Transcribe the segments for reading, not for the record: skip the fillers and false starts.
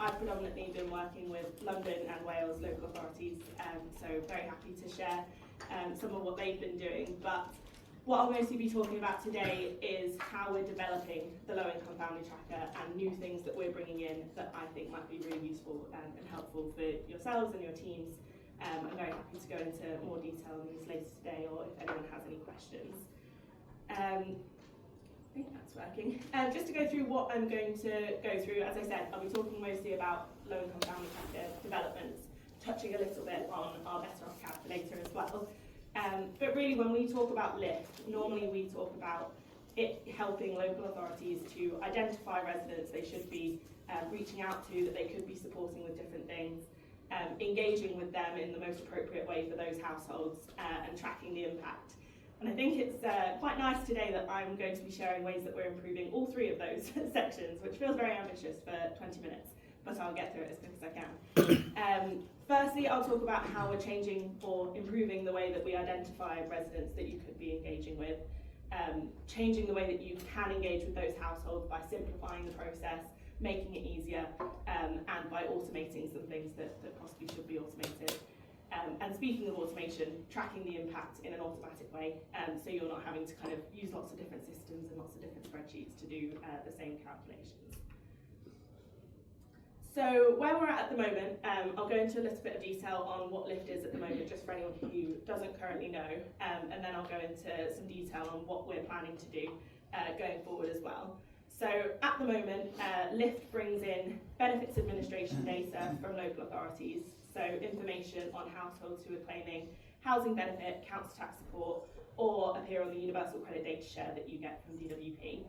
I've predominantly been working with London and Wales local authorities, so very happy to share some of what they've been doing. But what I'll mostly be talking about today is how we're developing the low income family tracker and new things that we're bringing in that I think might be really useful and helpful for yourselves and your teams. I'm very happy to go into more detail on these later today, or if anyone has any questions. I think that's working. Just to go through what I'm going to go through, as I said, I'll be talking mostly about low income family tracker developments, touching a little bit on our Better Off calculator as well. But really, when we talk about LIFT, normally we talk about it helping local authorities to identify residents they should be reaching out to, that they could be supporting with different things, engaging with them in the most appropriate way for those households, and tracking the impact. And I think it's quite nice today that I'm going to be sharing ways that we're improving all three of those sections, which feels very ambitious for 20 minutes, but I'll get through it as quick as I can. Firstly, I'll talk about how we're changing or improving the way that we identify residents that you could be engaging with, changing the way that you can engage with those households by simplifying the process, making it easier, and by automating some things that possibly should be automated. And speaking of automation, tracking the impact in an automatic way, so you're not having to kind of use lots of different systems and lots of different spreadsheets to do the same calculations. So where we're at the moment, I'll go into a little bit of detail on what LIFT is at the moment, just for anyone who doesn't currently know, and then I'll go into some detail on what we're planning to do going forward as well. So at the moment, LIFT brings in benefits administration data from local authorities, so information on households who are claiming housing benefit, council tax support, or appear on the Universal Credit Data Share that you get from DWP.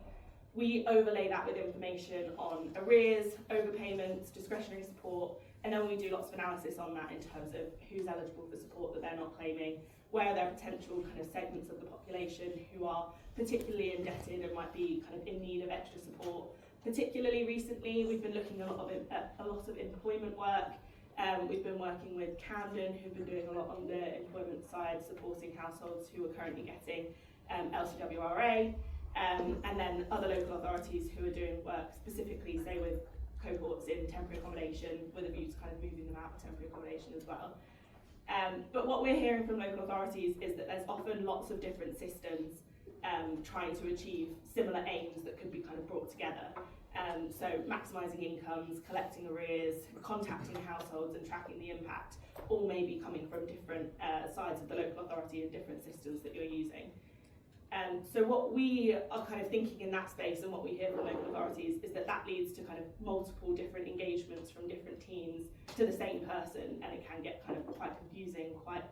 We overlay that with information on arrears, overpayments, discretionary support, and then we do lots of analysis on that in terms of who's eligible for support that they're not claiming, where there are potential kind of segments of the population who are particularly indebted and might be kind of in need of extra support. Particularly recently, we've been looking at a lot of employment work. We've been working with Camden, who've been doing a lot on the employment side, supporting households who are currently getting LCWRA. And then other local authorities who are doing work specifically, say, with cohorts in temporary accommodation, with a view to kind of moving them out of temporary accommodation as well. But what we're hearing from local authorities is that there's often lots of different systems trying to achieve similar aims that could be kind of brought together. So maximising incomes, collecting arrears, contacting households and tracking the impact, all may be coming from different sides of the local authority and different systems that you're using. So what we are kind of thinking in that space, and what we hear from local authorities, is that that leads to kind of multiple different engagements from different teams to the same person, and it can get kind of quite confusing, quite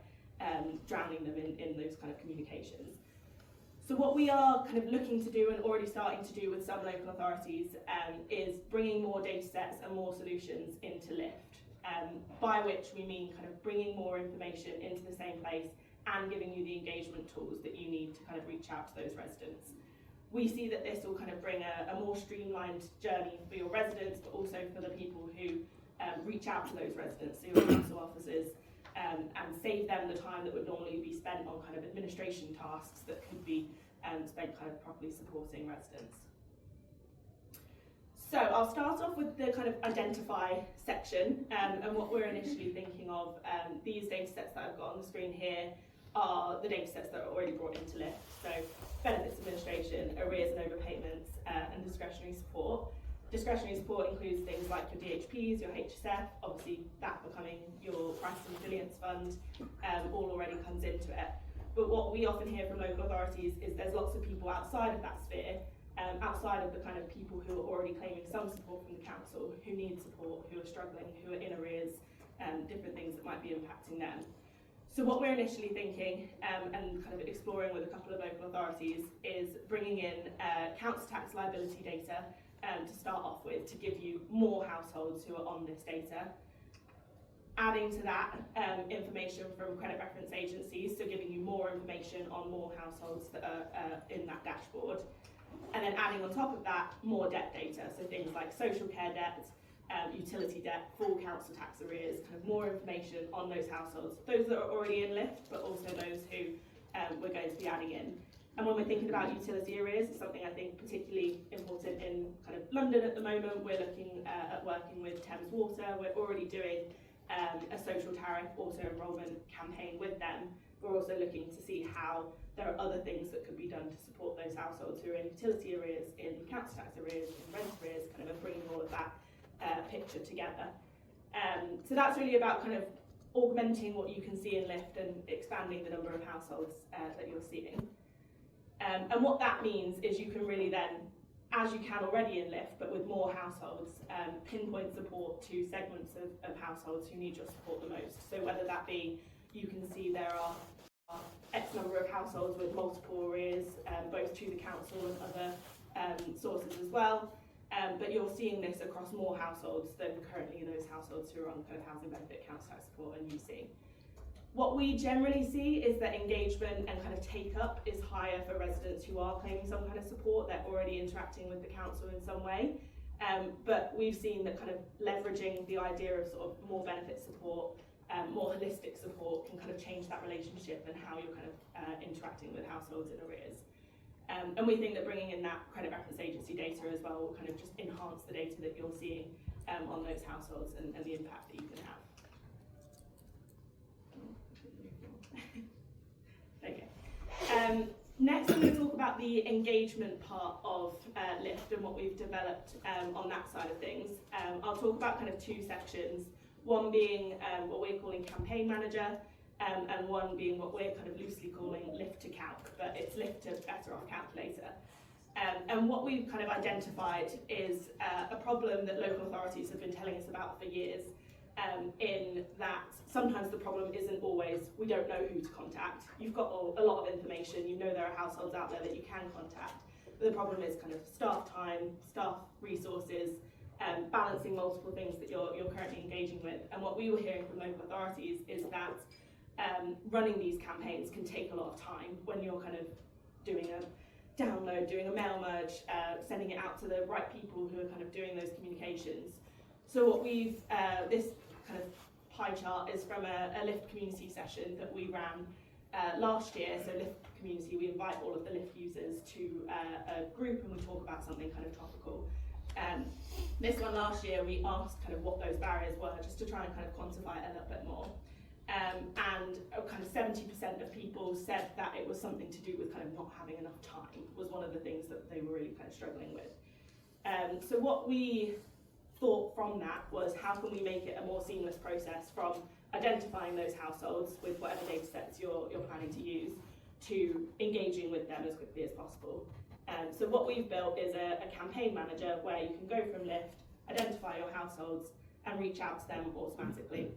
drowning them in those kind of communications. So what we are kind of looking to do, and already starting to do with some local authorities, is bringing more data sets and more solutions into LIFT, by which we mean kind of bringing more information into the same place and giving you the engagement tools that you need to kind of reach out to those residents. We see that this will kind of bring a more streamlined journey for your residents, but also for the people who reach out to those residents, so your council officers, and save them the time that would normally be spent on kind of administration tasks that could be spent kind of properly supporting residents. So I'll start off with the kind of identify section, and what we're initially thinking of. These data sets that I've got on the screen here are the data sets that are already brought into LIFT. So benefits administration, arrears and overpayments, and discretionary support. Discretionary support includes things like your DHPs, your HSF, obviously that becoming your crisis and resilience fund, all already comes into it. But what we often hear from local authorities is there's lots of people outside of that sphere, outside of the kind of people who are already claiming some support from the council, who need support, who are struggling, who are in arrears, different things that might be impacting them. So what we're initially thinking, and kind of exploring with a couple of local authorities, is bringing in council tax liability data to start off with, to give you more households who are on this data. Adding to that information from credit reference agencies, so giving you more information on more households that are in that dashboard. And then adding on top of that, more debt data, so things like social care debt, utility debt, full council tax arrears, kind of more information on those households, those that are already in LIFT, but also those who we're going to be adding in. And when we're thinking about utility arrears, it's something I think particularly important in kind of London at the moment. We're looking at working with Thames Water. We're already doing a social tariff auto-enrolment campaign with them. We're also looking to see how there are other things that could be done to support those households who are in utility arrears, in council tax arrears, in rent arrears, kind of bringing all of that picture together. So that's really about kind of augmenting what you can see in Lift and expanding the number of households that you're seeing. And what that means is you can really then, as you can already in Lift, but with more households, pinpoint support to segments of households who need your support the most. So whether that be, you can see there are X number of households with multiple arrears, both to the council and other sources as well. But you're seeing this across more households than currently those households who are on kind of housing benefit, council tax support and UC. What we generally see is that engagement and kind of take up is higher for residents who are claiming some kind of support. They're already interacting with the council in some way. But we've seen that kind of leveraging the idea of sort of more benefit support, more holistic support can kind of change that relationship and how you're kind of interacting with households in arrears. And we think that bringing in that credit reference agency data as well will kind of just enhance the data that you're seeing on those households and the impact that you can have. Okay. Next, I'm going to talk about the engagement part of Lift and what we've developed on that side of things. I'll talk about kind of two sections, one being what we're calling campaign manager, and one being what we're kind of loosely calling Lift to Calc, but it's Lift to Better Off Calculator. And what we've kind of identified is a problem that local authorities have been telling us about for years, in that sometimes the problem isn't always we don't know who to contact. You've got a lot of information, you know there are households out there that you can contact, but the problem is kind of staff time, staff resources, balancing multiple things that you're currently engaging with. And what we were hearing from local authorities is that running these campaigns can take a lot of time when you're kind of doing a download, doing a mail merge, sending it out to the right people who are kind of doing those communications. So what we've, this kind of pie chart is from a Lift community session that we ran last year. So Lift community, we invite all of the Lift users to a group and we talk about something kind of topical. This one last year, we asked kind of what those barriers were, just to try and kind of quantify it a little bit more. And kind of 70% of people said that it was something to do with kind of not having enough time, was one of the things that they were really kind of struggling with. So what we thought from that was, how can we make it a more seamless process from identifying those households with whatever data sets you're planning to use, to engaging with them as quickly as possible. So what we've built is a campaign manager where you can go from Lift, identify your households and reach out to them automatically.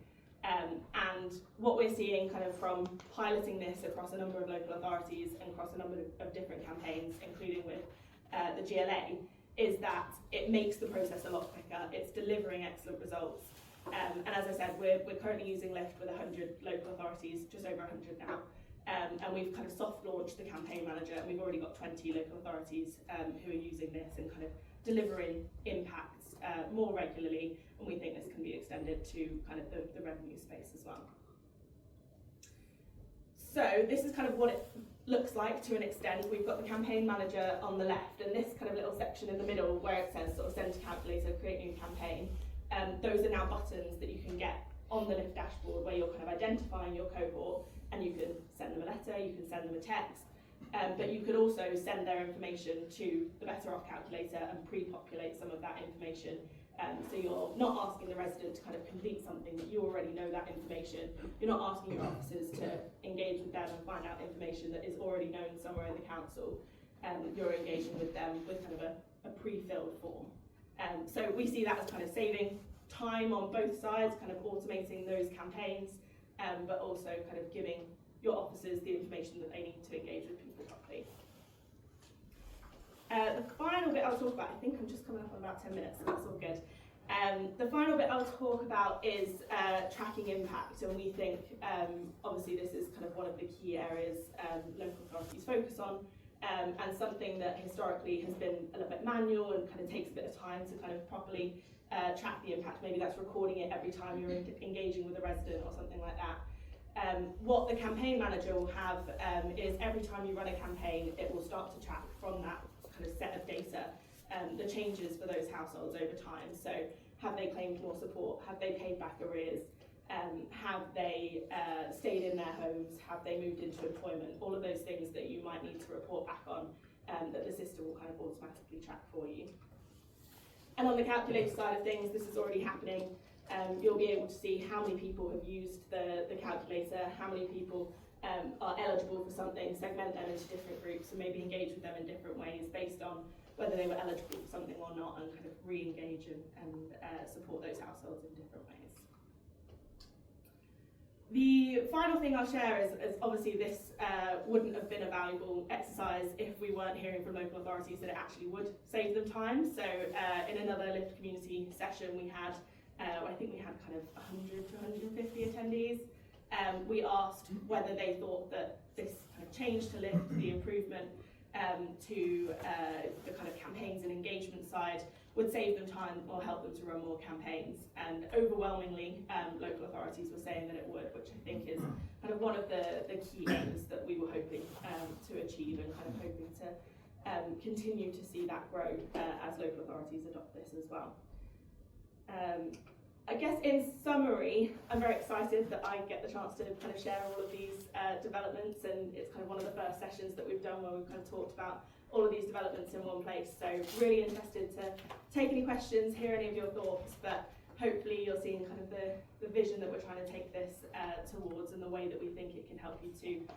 And what we're seeing kind of from piloting this across a number of local authorities and across a number of different campaigns, including with the GLA, is that it makes the process a lot quicker. It's delivering excellent results. And as I said, we're currently using Lift with 100 local authorities, just over 100 now. And we've kind of soft launched the campaign manager, and we've already got 20 local authorities who are using this and kind of delivering impacts more regularly, and we think this can be extended to kind of the revenue space as well. So this is kind of what it looks like to an extent. We've got the campaign manager on the left, and this kind of little section in the middle where it says sort of send to calculator, create new campaign. Those are now buttons that you can get on the Lift dashboard where you're kind of identifying your cohort, and you can send them a letter, you can send them a text, but you could also send their information to the Better Off calculator and pre-populate some of that information. So you're not asking the resident to kind of complete something that you already know that information. You're not asking your officers to engage with them and find out information that is already known somewhere in the council. You're engaging with them with kind of a pre-filled form. So we see that as kind of saving time on both sides, kind of automating those campaigns, but also kind of giving your officers the information that they need to engage with people properly. The final bit I'll talk about, I think I'm just coming up on about 10 minutes, so that's all good. The final bit I'll talk about is tracking impact, and we think obviously this is kind of one of the key areas local authorities focus on, and something that historically has been a little bit manual and kind of takes a bit of time to kind of properly track the impact. Maybe that's recording it every time you're engaging with a resident or something like that. What the campaign manager will have is every time you run a campaign, it will start to track from that kind of set of data the changes for those households over time. So have they claimed more support? Have they paid back arrears? Have they stayed in their homes? Have they moved into employment? All of those things that you might need to report back on that the system will kind of automatically track for you. And on the calculator side of things, this is already happening. You'll be able to see how many people have used the calculator, how many people are eligible for something, segment them into different groups and maybe engage with them in different ways based on whether they were eligible for something or not, and kind of re-engage and support those households in different ways. The final thing I'll share is obviously this wouldn't have been a valuable exercise if we weren't hearing from local authorities that it actually would save them time. So in another Lift community session we had, I think we had kind of 100 to 150 attendees. We asked whether they thought that this kind of change to Lift, the improvement to the kind of campaigns and engagement side would save them time or help them to run more campaigns. And overwhelmingly, local authorities were saying that it would, which I think is kind of one of the key aims that we were hoping to achieve, and kind of hoping to continue to see that grow as local authorities adopt this as well. I guess in summary, I'm very excited that I get the chance to kind of share all of these developments, and it's kind of one of the first sessions that we've done where we've kind of talked about all of these developments in one place. So really interested to take any questions, hear any of your thoughts, but hopefully you're seeing kind of the vision that we're trying to take this towards, and the way that we think it can help you to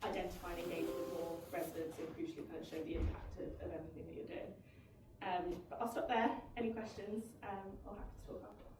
identify and engage with more residents, and crucially kind of show the impact of everything that you're doing. But I'll stop there. Any questions? I'll have to talk after.